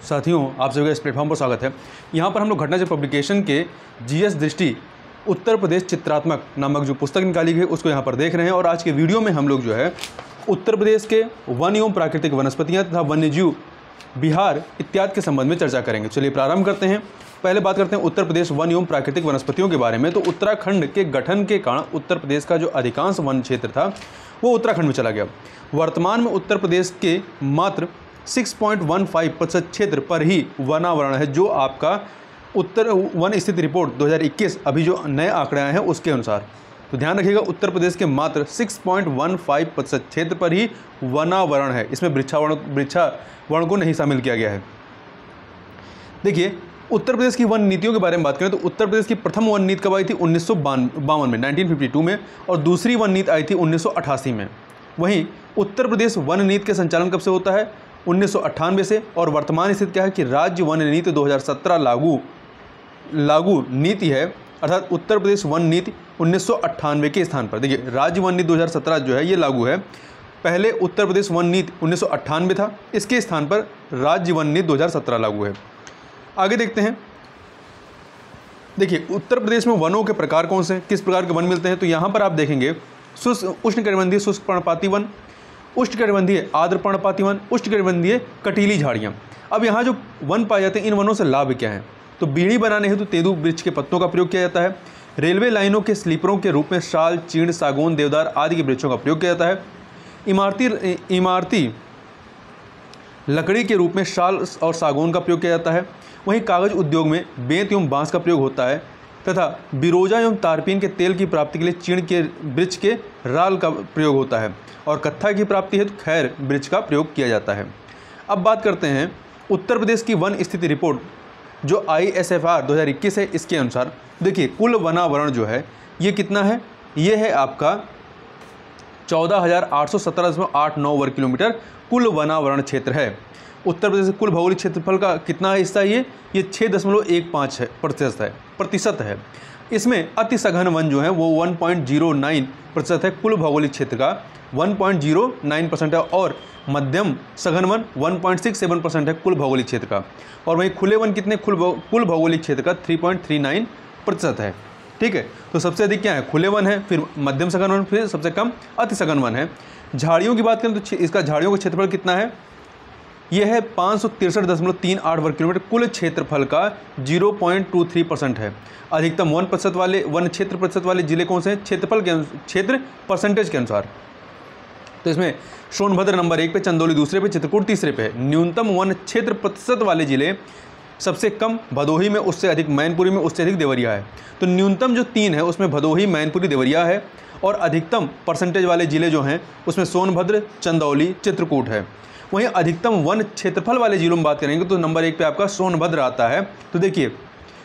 साथियों, आप सभी का इस प्लेटफॉर्म पर स्वागत है। यहाँ पर हम लोग घटनाचक्र पब्लिकेशन के जीएस दृष्टि उत्तर प्रदेश चित्रात्मक नामक जो पुस्तक निकाली गई उसको यहाँ पर देख रहे हैं। और आज के वीडियो में हम लोग जो है उत्तर प्रदेश के वन एवं प्राकृतिक वनस्पतियाँ तथा वन्यजीव बिहार इत्यादि के संबंध में चर्चा करेंगे। चलिए प्रारंभ करते हैं। पहले बात करते हैं उत्तर प्रदेश वन एवं प्राकृतिक वनस्पतियों के बारे में। तो उत्तराखंड के गठन के कारण उत्तर प्रदेश का जो अधिकांश वन क्षेत्र था वो उत्तराखंड में चला गया। वर्तमान में उत्तर प्रदेश के मात्र 6.15% क्षेत्र पर ही वनावरण है, जो आपका उत्तर वन स्थिति रिपोर्ट 2021 अभी जो नए आंकड़े आए हैं उसके अनुसार। तो ध्यान रखिएगा, उत्तर प्रदेश के मात्र 6.15% क्षेत्र पर ही वनावरण है। इसमें वृक्षावरण को नहीं शामिल किया गया है। देखिए, उत्तर प्रदेश की वन नीतियों के बारे में बात करें तो उत्तर प्रदेश की प्रथम वन नीति कब आई थी? 1952 में, 1952 में, और दूसरी वन नीति आई थी 1988 में। वहीं उत्तर प्रदेश वन नीति के संचालन कब से होता है? 1998 से। और वर्तमान स्थिति क्या है कि राज्य वन नीति 2017 लागू नीति है, अर्थात उत्तर प्रदेश वन नीति 1998 के स्थान पर। देखिए, राज्य वन नीति 2017 जो है ये लागू है। पहले उत्तर प्रदेश वन नीति 1998 था, इसके स्थान पर राज्य वन नीति 2017 लागू है। आगे देखते हैं। देखिए, उत्तर प्रदेश में वनों के प्रकार कौन से, किस प्रकार के वन मिलते हैं? तो यहाँ पर आप देखेंगे उष्णकटिबंधीय शुष्क पर्णपाती वन, उष्णकटिबंधीय आर्द्र पर्णपाती वन, उष्णकटिबंधीय कटीली झाड़ियाँ। अब यहाँ जो वन पाए जाते हैं, इन वनों से लाभ क्या है? तो बीड़ी बनाने हेतु तेंदू वृक्ष के पत्तों का प्रयोग किया जाता है। रेलवे लाइनों के स्लीपरों के रूप में शाल, चीड़, सागौन, देवदार आदि के वृक्षों का प्रयोग किया जाता है। इमारती लकड़ी के रूप में शाल और सागौन का प्रयोग किया जाता है। वहीं कागज उद्योग में बेंत एवं बांस का प्रयोग होता है तथा बिरोजा एवं तारपीन के तेल की प्राप्ति के लिए चीड़ के वृक्ष के राल का प्रयोग होता है। और कत्था की प्राप्ति हेतु खैर वृक्ष का प्रयोग किया जाता है। अब बात करते हैं उत्तर प्रदेश की वन स्थिति रिपोर्ट जो ISFR 2021 है, इसके अनुसार देखिए कुल वनावरण जो है ये कितना है? ये है आपका 14,817.89 वर्ग किलोमीटर कुल वनावरण क्षेत्र है। उत्तर प्रदेश कुल भौगोलिक क्षेत्रफल का कितना हिस्सा है? ये 6.15% है। इसमें अति सघन वन जो है वो 1.09% है कुल भौगोलिक क्षेत्र का, 1.09% है। और मध्यम सघन वन 1.67% है कुल भौगोलिक क्षेत्र का। और वहीं खुले वन कितने? कुल भौगोलिक क्षेत्र का 3.39% है। ठीक है, तो सबसे अधिक क्या है? खुले वन है, फिर मध्यम सघन वन, फिर सबसे कम अति सघन वन है। झाड़ियों की बात करें तो इसका झाड़ियों का क्षेत्रफल कितना है? यह है 563.38 वर्ग किलोमीटर कुल क्षेत्रफल का 0.23% है। अधिकतम 1% वाले वन क्षेत्र प्रतिशत वाले जिले कौन से हैं? क्षेत्र परसेंटेज के अनुसार। तो इसमें सोनभद्र नंबर 1 पे, चंदौली दूसरे पे, चित्रकूट तीसरे पे है। न्यूनतम वन क्षेत्र प्रतिशत वाले जिले सबसे कम भदोही में, उससे अधिक मैनपुरी में, उससे अधिक देवरिया है। तो न्यूनतम जो 3 है उसमें भदोही, मैनपुरी, देवरिया है। और अधिकतम परसेंटेज वाले जिले जो हैं उसमें सोनभद्र, चंदौली, चित्रकूट है। वहीं अधिकतम वन क्षेत्रफल वाले जिलों में बात करेंगे तो नंबर 1 पे आपका सोनभद्र आता है। तो देखिए,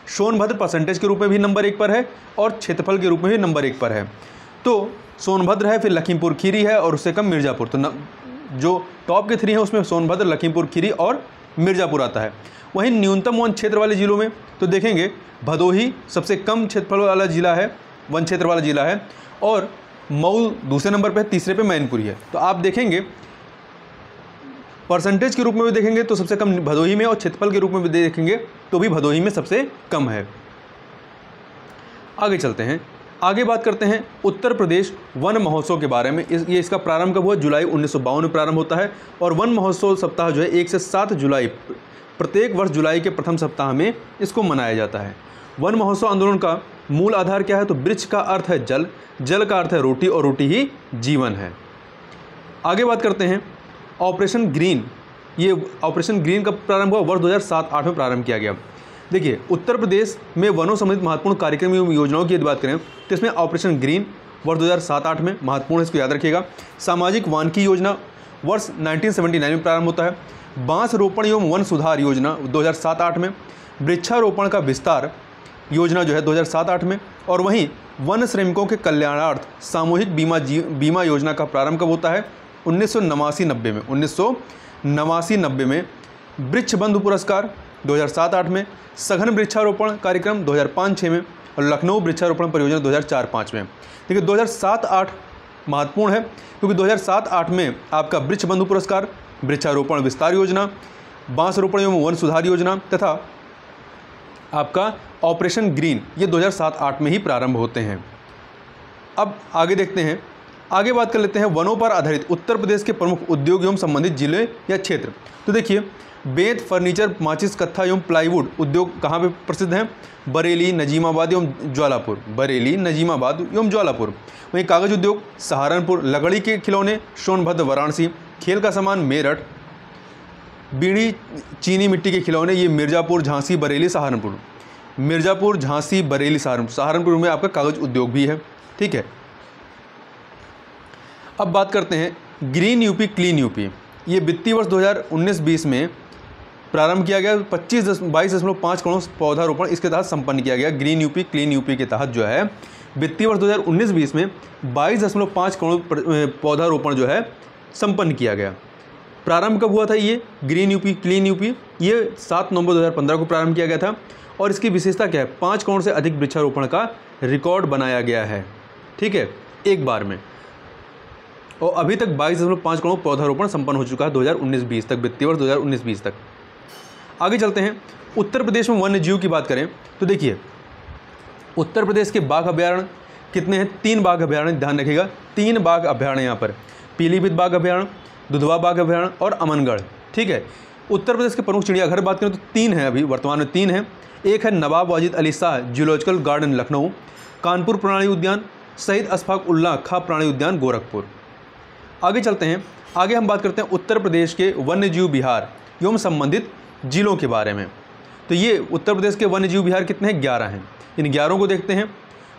सोनभद्र परसेंटेज के रूप में भी नंबर 1 पर है और क्षेत्रफल के रूप में भी नंबर 1 पर है। तो सोनभद्र है, फिर लखीमपुर खीरी है और उससे कम मिर्ज़ापुर। तो जो टॉप के 3 हैं उसमें सोनभद्र, लखीमपुर खीरी और मिर्ज़ापुर आता है। वहीं न्यूनतम वन क्षेत्र वाले जिलों में तो देखेंगे भदोही सबसे कम क्षेत्रफल वाला जिला है, वन क्षेत्र वाला जिला है। और मऊ दूसरे नंबर पर है, तीसरे पे मैनपुरी है। तो आप देखेंगे परसेंटेज के रूप में भी देखेंगे तो सबसे कम भदोही में, और क्षेत्रफल के रूप में भी देखेंगे तो भी भदोही में सबसे कम है। आगे चलते हैं। आगे बात करते हैं उत्तर प्रदेश वन महोत्सव के बारे में। ये इसका प्रारंभ कब हुआ? जुलाई 1952 में प्रारंभ होता है। और वन महोत्सव सप्ताह जो है 1 से 7 जुलाई प्रत्येक वर्ष जुलाई के प्रथम सप्ताह में इसको मनाया जाता है। वन महोत्सव आंदोलन का मूल आधार क्या है? तो वृक्ष का अर्थ है जल, जल का अर्थ है रोटी, और रोटी ही जीवन है। आगे बात करते हैं ऑपरेशन ग्रीन। ये ऑपरेशन ग्रीन कब प्रारंभ हुआ? वर्ष 2007-8 में प्रारंभ किया गया। देखिए, उत्तर प्रदेश में वनों संबंधित महत्वपूर्ण कार्यक्रम एवं योजनाओं की यदि बात करें तो इसमें ऑपरेशन ग्रीन वर्ष 2007-8 में महत्वपूर्ण है, इसको याद रखिएगा। सामाजिक वानिकी योजना वर्ष 1979 में प्रारंभ होता है। बांस रोपण एवं वन सुधार योजना 2007-8 में। वृक्षारोपण का विस्तार योजना जो है 2007-8 में। और वहीं वन श्रमिकों के कल्याणार्थ सामूहिक बीमा योजना का प्रारंभ कब होता है? 1989-90 में। वृक्ष बंधु पुरस्कार 2007-8 में। सघन वृक्षारोपण कार्यक्रम 2005-6 में। और लखनऊ वृक्षारोपण परियोजना 2004-5 में। देखिए, 2007-8 महत्वपूर्ण है क्योंकि 2007-8 में आपका वृक्ष बंधु पुरस्कार, वृक्षारोपण विस्तार योजना, बांस रोपण एवं वन सुधार योजना तथा आपका ऑपरेशन ग्रीन, ये 2007-8 में ही प्रारंभ होते हैं। अब आगे देखते हैं, आगे बात कर लेते हैं वनों पर आधारित उत्तर प्रदेश के प्रमुख उद्योग एवं संबंधित जिले या क्षेत्र। तो देखिए, बेंत, फर्नीचर, माचिस, कत्था एवं प्लाईवुड उद्योग कहाँ पे प्रसिद्ध हैं? बरेली, नजीमाबाद एवं ज्वालापुर। बरेली, नजीमाबाद एवं ज्वालापुर। वहीं कागज उद्योग सहारनपुर, लकड़ी के खिलौने सोनभद्र, वाराणसी, खेल का सामान मेरठ, बीड़ी, चीनी मिट्टी के खिलौने ये मिर्ज़ापुर, झांसी, बरेली, सहारनपुर। मिर्ज़ापुर, झांसी, बरेली, सहारनपुर। सहारनपुर में आपका कागज उद्योग भी है, ठीक है। अब बात करते हैं ग्रीन यूपी क्लीन यूपी। ये वित्तीय वर्ष 2019-20 में प्रारंभ किया गया। 22.5 करोड़ पौधारोपण इसके तहत संपन्न किया गया। ग्रीन यूपी क्लीन यूपी के तहत जो है वित्तीय वर्ष 2019-20 में 22.5 करोड़ पौधारोपण जो है संपन्न किया गया। प्रारंभ कब हुआ था ये ग्रीन यूपी क्लीन यूपी? ये 7 नवंबर 2015 को प्रारंभ किया गया था। और इसकी विशेषता क्या है? 5 करोड़ से अधिक वृक्षारोपण का रिकॉर्ड बनाया गया है, ठीक है, एक बार में। और अभी तक 22.5 करोड़ पौधारोपण संपन्न हो चुका है 2019-20 तक, वित्तीय वर्ष 2019-20 तक। आगे चलते हैं, उत्तर प्रदेश में वन्य जीव की बात करें तो देखिए, उत्तर प्रदेश के बाघ अभ्यारण्य कितने हैं? 3 बाघ अभ्यारण्य, ध्यान रखिएगा, 3 बाघ अभ्यारण्य यहाँ पर। पीलीभीत बाघ अभ्यारण्य, दुधवा बाघ अभ्यारण्य और अमनगढ़, ठीक है। उत्तर प्रदेश के प्रमुख चिड़ियाघर बात करें तो 3 हैं, अभी वर्तमान में 3 हैं। एक है नवाब वाजिद अली शाह जूलॉजिकल गार्डन लखनऊ, कानपुर प्राणी उद्यान, शहीद अशफाक उल्लाह खां प्राणी उद्यान गोरखपुर। आगे चलते हैं, आगे हम बात करते हैं उत्तर प्रदेश के वन्य जीव विहार एवं संबंधित जिलों के बारे में। तो ये उत्तर प्रदेश के वन्य जीव विहार कितने हैं? 11 हैं। इन 11 को देखते हैं।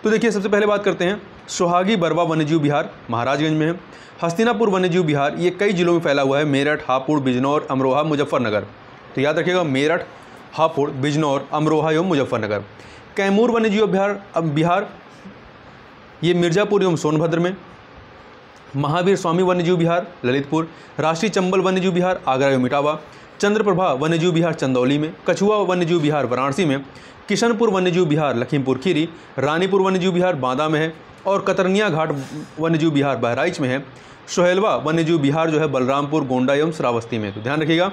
तो देखिए, सबसे पहले बात करते हैं सोहागी बरवा वन्य जीव विहार महाराजगंज में है। हस्तिनापुर वन्य जीव विहार ये कई जिलों में फैला हुआ है, मेरठ, हापुड़, बिजनौर, अमरोहा, मुजफ्फरनगर। तो याद रखिएगा, मेरठ, हापुड़, बिजनौर, अमरोहा एवं मुजफ्फरनगर। कैमूर वन्य जीव विहार ये मिर्ज़ापुर एवं सोनभद्र में। महावीर स्वामी वन्यजीव विहार ललितपुर। राष्ट्रीय चंबल वन्यजीव विहार आगरा एवं इटावा। चंद्रप्रभा वन्यजीव विहार चंदौली में। कछुआ वन्यजीव विहार वाराणसी में। किशनपुर वन्यजीव विहार लखीमपुर खीरी। रानीपुर वन्यजीव विहार बांदा में है। और कतरनिया घाट वन्यजीव विहार बहराइच में है। सोहेलवा वन्यजीव विहार जो है बलरामपुर, गोंडा एवं श्रावस्ती में। तो ध्यान रखिएगा,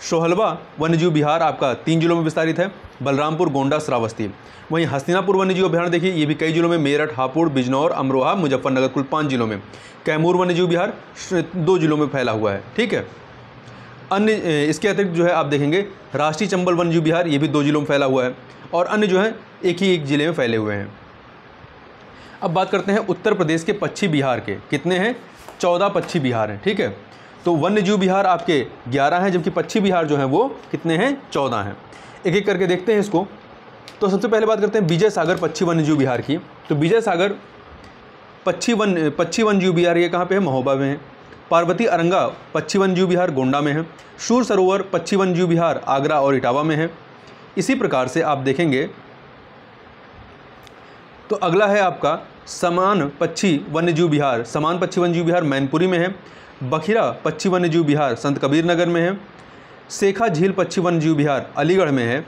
सोहेलवा वन्यजीव विहार आपका 3 जिलों में विस्तारित है, बलरामपुर, गोंडा, श्रावस्ती। वहीं हस्तिनापुर वन्यजीव अभ्यारण्य देखिए, ये भी कई जिलों में, मेरठ, हापुड़, बिजनौर, अमरोहा, मुजफ्फरनगर, कुल 5 जिलों में। कैमूर वन्यजीव विहार 2 जिलों में फैला हुआ है, ठीक है। अन्य इसके अतिरिक्त जो है आप देखेंगे राष्ट्रीय चंबल वन्यजीव विहार, ये भी 2 जिलों में फैला हुआ है। और अन्य जो है एक जिले में फैले हुए हैं। अब बात करते हैं उत्तर प्रदेश के पक्षी विहार के, कितने हैं? 14 पक्षी विहार हैं, ठीक है। तो वन्यजीव विहार आपके 11 हैं, जबकि पक्षी विहार जो हैं वो कितने हैं? 14 हैं। एक एक करके देखते हैं इसको। तो सबसे पहले बात करते हैं विजय सागर पक्षी वन्यजीव विहार की। तो विजय सागर पक्षी वन्यजीव विहार ये कहाँ पे है? महोबा में है। पार्वती अरंगा पक्षी वन्यजीव विहार गोंडा में है। शूर सरोवर पक्षी वन्यजीव विहार आगरा और इटावा में है। इसी प्रकार से आप देखेंगे तो अगला है आपका समान पक्षी वन्यजीव विहार मैनपुरी में है। बखिरा पक्षी वन्यजीव विहार संत कबीर नगर में है। सेखा झील पक्षी वन्यजीव विहार अलीगढ़ में है।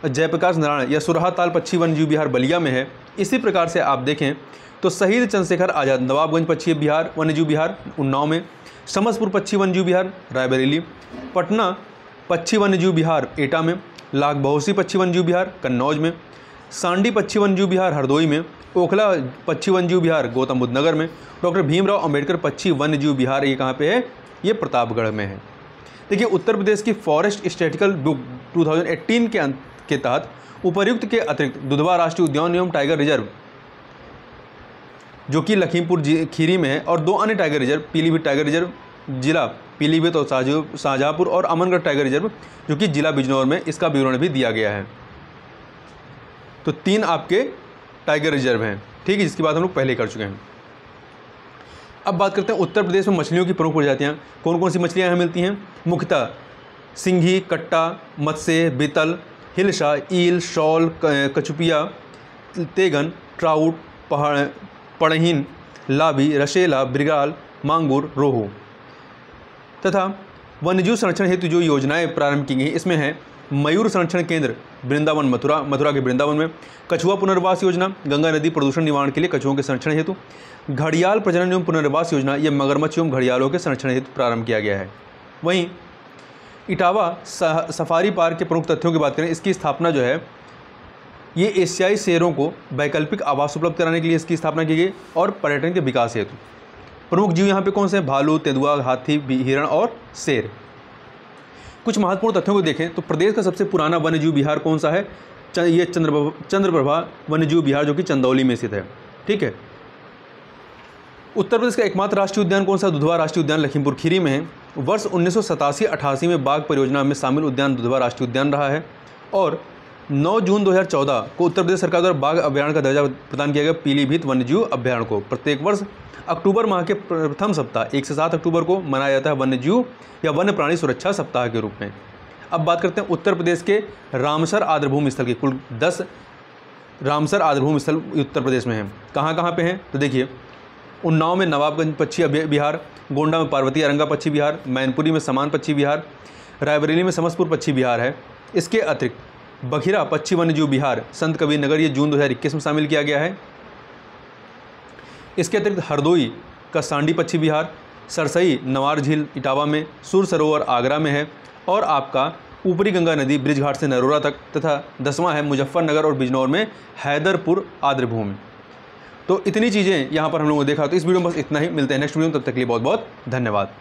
जयप्रकाश नारायण या सुरहा ताल पक्षी वन्यजीव विहार बलिया में है। इसी प्रकार से आप देखें तो शहीद चंद्रशेखर आज़ाद नवाबगंज पक्षी वन्यजीव विहार उन्नाव में। समसपुर पक्षी वन्यजीव विहार रायबरेली। पटना पक्षी वन्यजीव विहार एटा में। लाख बहोसी पक्षी वन्यजीव विहार कन्नौज में। सांडी पक्षी वन्यजीव विहार हरदोई में। ओखला पक्षी वन्यजीव विहार गौतम बुद्ध नगर में। डॉक्टर भीमराव अंबेडकर पक्षी वन्यजीव विहार ये कहाँ पे है? ये प्रतापगढ़ में है। देखिए, उत्तर प्रदेश की फॉरेस्ट स्टैटिस्टिकल बुक 2018 के तहत उपर्युक्त के अतिरिक्त दुधवा राष्ट्रीय उद्यान एवं टाइगर रिजर्व जो कि लखीमपुर खीरी में है, और 2 अन्य tiger reserve, Pilibhit tiger reserve जिला पीलीभीत और शाहजहाँपुर, और अमनगढ़ टाइगर रिजर्व जो कि जिला बिजनौर में, इसका विवरण भी दिया गया है। तो 3 आपके टाइगर रिजर्व हैं, ठीक है, जिसकी बात हम लोग पहले कर चुके हैं। अब बात करते हैं उत्तर प्रदेश में मछलियों की प्रमुख प्रजातियाँ। कौन कौन सी मछलियाँ यहाँ मिलती हैं? मुख्यतः सिंघी, कट्टा, मत्स्य, बीतल, हिलसा, ईल, शॉल, कचुपिया, तेगन, ट्राउट, पड़हीन, लाभी, रसेला, ब्रिगाल, मांगुर, रोहू। तथा वन्यजीव संरक्षण हेतु जो योजनाएं प्रारंभ की गई इसमें है मयूर संरक्षण केंद्र वृंदावन मथुरा के वृंदावन में। कछुआ पुनर्वास योजना गंगा नदी प्रदूषण निवारण के लिए कछुओं के संरक्षण हेतु। घड़ियाल प्रजनन एवं पुनर्वास योजना, ये मगरमच्छ एवं घड़ियालों के संरक्षण हेतु प्रारंभ किया गया है। वहीं इटावा सफारी पार्क के प्रमुख तथ्यों की बात करें, इसकी स्थापना जो है ये एशियाई शेरों को वैकल्पिक आवास उपलब्ध कराने के लिए इसकी स्थापना की गई और पर्यटन के विकास हेतु। प्रमुख जीव यहाँ पे कौन से हैं? भालू, तेंदुआ, हाथी, हिरण और शेर। कुछ महत्वपूर्ण तथ्यों को देखें तो प्रदेश का सबसे पुराना वन्यजीव विहार कौन सा है? ये चंद्रप्रभा वन्यजीव विहार जो कि चंदौली में स्थित है। ठीक है। उत्तर प्रदेश का एकमात्र राष्ट्रीय उद्यान कौन सा? दुधवा राष्ट्रीय उद्यान लखीमपुर खीरी में है। वर्ष 1987-88 में बाघ परियोजना में शामिल उद्यान दुधवा राष्ट्रीय उद्यान रहा है और 9 जून 2014 को उत्तर प्रदेश सरकार द्वारा बाघ अभ्यारण्य का दर्जा प्रदान किया गया पीलीभीत वन्यजीव अभ्यारण्य को। प्रत्येक वर्ष अक्टूबर माह के प्रथम सप्ताह 1 से 7 अक्टूबर को मनाया जाता है वन्यजीव या वन्य प्राणी सुरक्षा सप्ताह के रूप में। अब बात करते हैं उत्तर प्रदेश के रामसर आर्द्रभूमि स्थल की। कुल 10 रामसर आर्द्रभूमि स्थल उत्तर प्रदेश में हैं। कहाँ कहाँ पे हैं? तो देखिए, उन्नाव में नवाबगंज पक्षी विहार, गोंडा में पार्वती अरंगा पक्षी विहार, मैनपुरी में समान पक्षी विहार, रायबरेली में समसपुर पक्षी विहार है। इसके अतिरिक्त बखिरा पक्षी वन्यजीव विहार संत कबीर नगर ये जून 2021 में शामिल किया गया है। इसके अतिरिक्त हरदोई का सांडी पक्षी विहार, सरसई नवार झील इटावा में, सुर सरोवर आगरा में है और आपका ऊपरी गंगा नदी ब्रिजघाट से नरोरा तक, तथा 10वां है मुजफ्फरनगर और बिजनौर में हैदरपुर आर्द्रभूमि। तो इतनी चीज़ें यहाँ पर हम लोगों ने देखा। तो इस वीडियो में बस इतना ही। मिलते हैं नेक्स्ट वीडियो में, तब तक के लिए बहुत बहुत धन्यवाद।